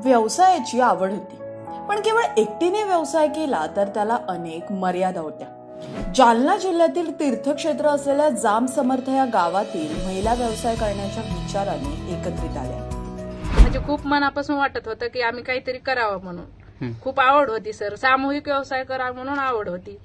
व्यवसायाची आवड होती, पण केवळ एकटीने व्यवसाय केला तर त्याला अनेक मर्यादा होत्या. जालना जिल्ह्यातील तीर्थक्षेत्र असलेल्या जाम समर्थ या गावातील महिला व्यवसाय करण्याच्या विचाराने एकत्रित आल्या. म्हणजे खूप मनापासून वाटत होतं की आम्ही काहीतरी करावं म्हणून. खूप आवड होती सर, सामूहिक व्यवसाय करा म्हणून आवड होती.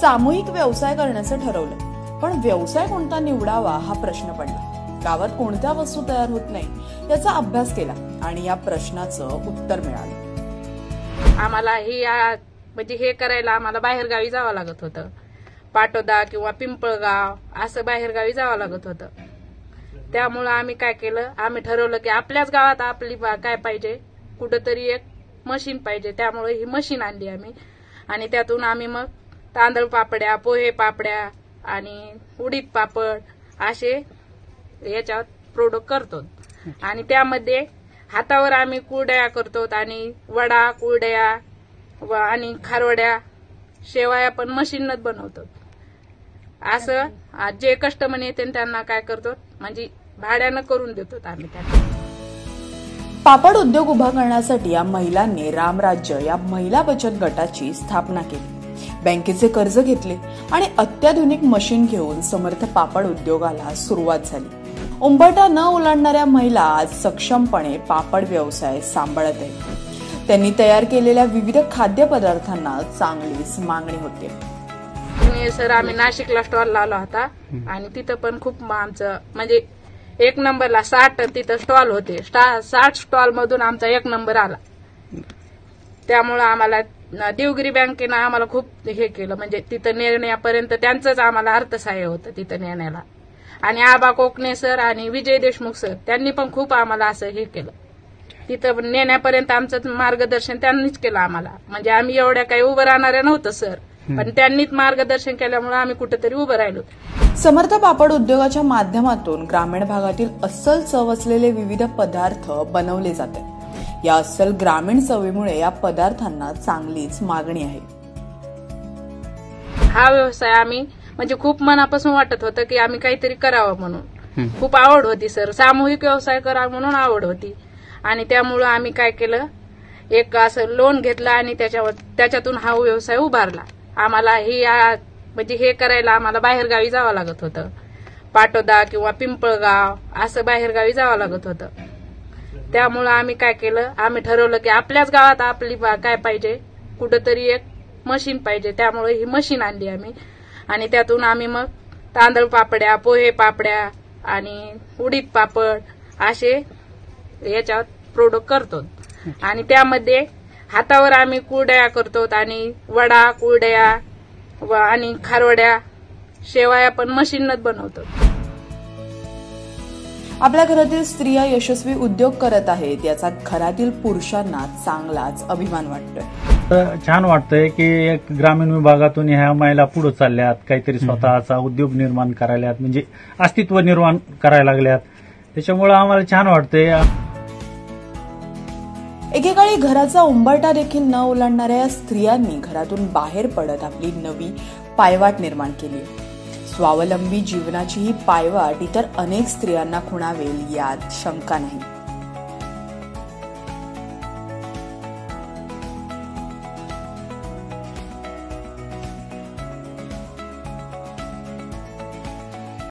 सामूहिक व्यवसाय करण्याचं ठरवलं, पण व्यवसाय कोणता निवडावा हा प्रश्न पडला. गावात कोणत्या वस्तू तयार होत नाही याचा अभ्यास केला आणि या प्रश्नाचं उत्तर मिळालं. आम्हाला म्हणजे हे करायला आम्हाला बाहेरगावी जावं लागत होतं. पाटोदा किंवा पिंपळगाव असं बाहेरगावी जावं लागत होतं. त्यामुळं आम्ही काय केलं, आम्ही ठरवलं की आपल्याच गावात आपली काय पाहिजे, कुठंतरी एक मशीन पाहिजे. त्यामुळे ही मशीन आणली आम्ही आणि त्यातून आम्ही मग तांदळ पापड्या, पोहे पापड्या आणि उडीद पापड असे याच्यात प्रोडक्ट करतो. आणि त्यामध्ये हातावर आम्ही कुरड्या करतो आणि वडा, कुरड्या आणि खारवड्या, शेवया पण मशीनच बनवतो. असं जे कस्टमर येते त्यांना काय करतो, म्हणजे भाड्यानं करून देतो आम्ही त्यांना. पापड उद्योग उभा करण्यासाठी या महिलांनी रामराज्य या महिला बचत गटाची स्थापना केली. बँकेचे कर्ज घेतले आणि अत्याधुनिक मशीन घेऊन समर्थ पापड उद्योगाला सुरुवात झाली. उंबरठा न ओलांडणाऱ्या महिला आज सक्षमपणे पापड व्यवसाय सांभाळत आहेत. त्यांनी तयार केलेल्या विविध खाद्यपदार्थांना चांगलीच मागणी होते. सर आम्ही नाशिकला स्टॉल लावला होता आणि तिथं पण खूप आमचं म्हणजे 1 नंबरला 60 तिथं स्टॉल होते. 60 स्टॉल मधून आमचा 1 नंबर आला. त्यामुळं आम्हाला देवगिरी बँकेनं आम्हाला खूप हे केलं, म्हणजे तिथं नेण्यापर्यंत त्यांचंच आम्हाला अर्थसहाय्य होतं तिथं नेण्याला. आणि आबा कोकणे सर आणि विजय देशमुख सर त्यांनी पण खूप आम्हाला असं हे केलं. तिथं नेण्यापर्यंत आमचं मार्गदर्शन त्यांनीच केलं आम्हाला. म्हणजे आम्ही एवढ्या काही उभं राहणाऱ्या नव्हतं सर, पण त्यांनीच मार्गदर्शन केल्यामुळे आम्ही कुठेतरी उभं राहिलो. समर्थ पापड उद्योगाच्या माध्यमातून ग्रामीण भागातील अस्सल चव असलेले विविध पदार्थ बनवले जातात. या अस्सल ग्रामीण चवीमुळे या पदार्थांना चांगलीच मागणी आहे. हा व्यवसाय आम्ही म्हणजे खूप मनापासून वाटत होतं की आम्ही काहीतरी करावं म्हणून. खूप आवड होती सर, सामूहिक व्यवसाय करा म्हणून आवड होती. आणि त्यामुळं आम्ही काय केलं, एक असं लोन घेतलं आणि त्याच्यातून हा व्यवसाय उभारला. आम्हाला म्हणजे हे करायला आम्हाला बाहेरगावी जावं लागत होतं. पाटोदा किंवा पिंपळगाव असं बाहेरगावी जावं लागत होतं. त्यामुळं आम्ही काय केलं, आम्ही ठरवलं की आपल्याच गावात आपली काय पाहिजे, कुठंतरी एक मशीन पाहिजे. त्यामुळे ही मशीन आणली आम्ही आणि त्यातून आम्ही मग तांदळ पापड्या, पोहे पापड्या आणि उडीद पापड असे याच्यात प्रोडक्ट करतो. आणि त्यामध्ये हातावर आम्ही कुरड्या करतो आणि वडा, कुरड्या आणि खारवड्या, शेवया पण मशीनच बनवतो. आपल्या घरातील स्त्रिया यशस्वी उद्योग करत आहेत याचा घरातील पुरुषांना चांगलाच अभिमान वाटतोय. छान वाटतंय की एक ग्रामीण विभागातून ह्या महिला पुढे चालल्यात, काहीतरी स्वतःचा उद्योग निर्माण करायल्यात, म्हणजे अस्तित्व निर्माण करायला लागल्यात. त्याच्यामुळे आम्हाला छान वाटतंय. एकेकाळी घराचा उंबरठा देखील न ओलांडणाऱ्या या स्त्रियांनी घरातून बाहेर पडत आपली नवी पायवाट निर्माण केली. स्वावलंबी जीवनाची ही पायवाट इतर अनेक स्त्रियांना खुणावेल यात शंका नाही.